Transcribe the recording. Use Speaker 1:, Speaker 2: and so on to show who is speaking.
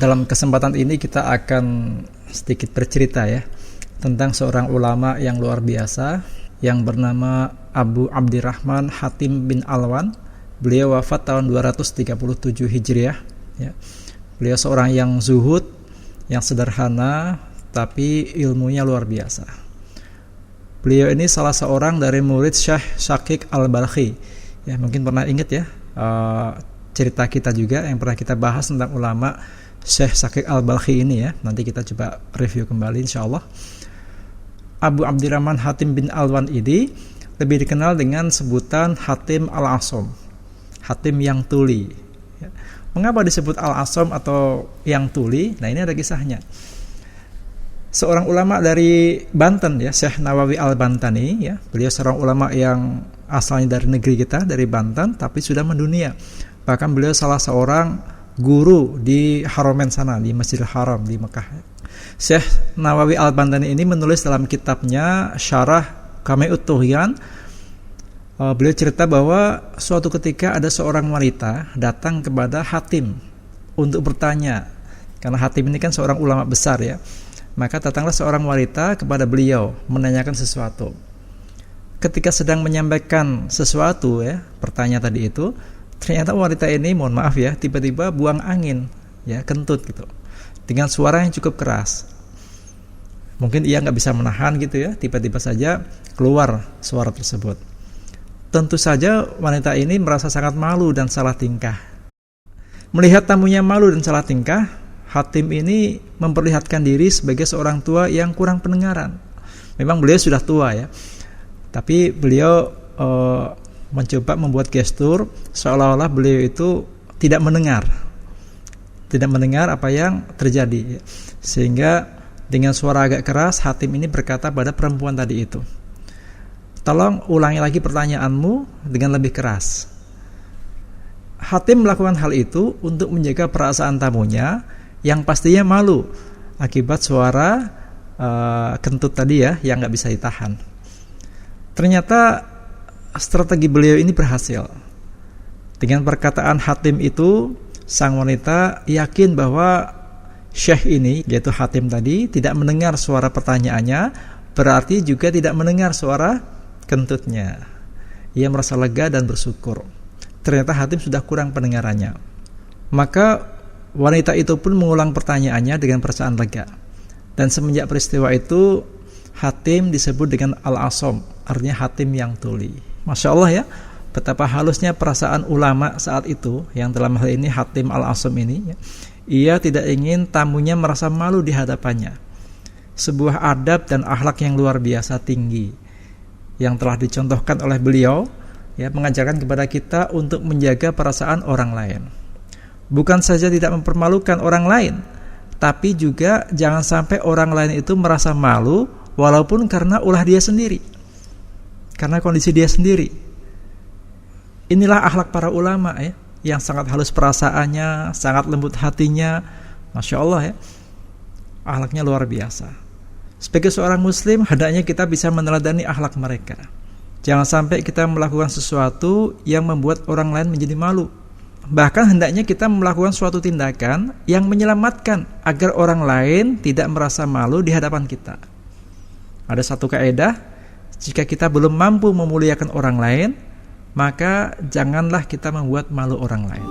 Speaker 1: Dalam kesempatan ini kita akan sedikit bercerita ya tentang seorang ulama yang luar biasa yang bernama Abu Abdirrahman Hatim bin Alwan. Beliau wafat tahun 237 Hijriah ya. Beliau seorang yang zuhud, yang sederhana, tapi ilmunya luar biasa. Beliau ini salah seorang dari murid Syekh Syaqiq Al-Balkhi. Ya, mungkin pernah ingat ya cerita kita juga yang pernah kita bahas tentang ulama Syekh Syaqiq Al-Balkhi ini ya. Nanti kita coba review kembali insyaallah. Abu Abdirrahman Hatim bin Alwan ini lebih dikenal dengan sebutan Hatim Al-Asom, Hatim yang tuli ya. Mengapa disebut Al-Asom atau yang tuli? Nah, ini ada kisahnya. Seorang ulama dari Banten ya, Syekh Nawawi Al-Bantani ya. Beliau seorang ulama yang asalnya dari negeri kita, dari Banten, tapi sudah mendunia. Bahkan beliau salah seorang guru di Haramain sana, di Masjidil Haram di Mekah. Syekh Nawawi Al-Bantani ini menulis dalam kitabnya Syarah Qami'ut Tughyan. Beliau cerita bahwa suatu ketika ada seorang wanita datang kepada Hatim untuk bertanya. Karena Hatim ini kan seorang ulama besar ya. Maka datanglah seorang wanita kepada beliau menanyakan sesuatu. Ketika sedang menyampaikan sesuatu ya, pertanyaan tadi itu, ternyata wanita ini, mohon maaf ya, tiba-tiba buang angin ya, kentut gitu, dengan suara yang cukup keras. Mungkin ia nggak bisa menahan gitu ya, tiba-tiba saja keluar suara tersebut. Tentu saja wanita ini merasa sangat malu dan salah tingkah. Melihat tamunya malu dan salah tingkah, Hatim ini memperlihatkan diri sebagai seorang tua yang kurang pendengaran. Memang beliau sudah tua ya, tapi beliau mencoba membuat gestur seolah-olah beliau itu tidak mendengar apa yang terjadi, sehingga dengan suara agak keras Hatim ini berkata pada perempuan tadi itu, "Tolong ulangi lagi pertanyaanmu dengan lebih keras." Hatim melakukan hal itu untuk menjaga perasaan tamunya yang pastinya malu akibat suara kentut tadi ya, yang nggak bisa ditahan. Ternyata strategi beliau ini berhasil. Dengan perkataan Hatim itu, sang wanita yakin bahwa Syekh ini, yaitu Hatim tadi, tidak mendengar suara pertanyaannya, berarti juga tidak mendengar suara kentutnya. Ia merasa lega dan bersyukur. Ternyata Hatim sudah kurang pendengarannya. Maka wanita itu pun mengulang pertanyaannya dengan perasaan lega. Dan semenjak peristiwa itu, Hatim disebut dengan Al-Asom, artinya Hatim yang tuli. Masya Allah ya, betapa halusnya perasaan ulama saat itu, yang dalam hal ini Hatim Al-Asom ini ya. Ia tidak ingin tamunya merasa malu di hadapannya. Sebuah adab dan akhlak yang luar biasa tinggi yang telah dicontohkan oleh beliau ya, mengajarkan kepada kita untuk menjaga perasaan orang lain. Bukan saja tidak mempermalukan orang lain, tapi juga jangan sampai orang lain itu merasa malu walaupun karena ulah dia sendiri, karena kondisi dia sendiri. Inilah akhlak para ulama ya, yang sangat halus perasaannya, sangat lembut hatinya. Masya Allah ya, akhlaknya luar biasa. Sebagai seorang muslim, hendaknya kita bisa meneladani akhlak mereka. Jangan sampai kita melakukan sesuatu yang membuat orang lain menjadi malu. Bahkan hendaknya kita melakukan suatu tindakan yang menyelamatkan agar orang lain tidak merasa malu di hadapan kita. Ada satu kaidah, jika kita belum mampu memuliakan orang lain, maka janganlah kita membuat malu orang lain.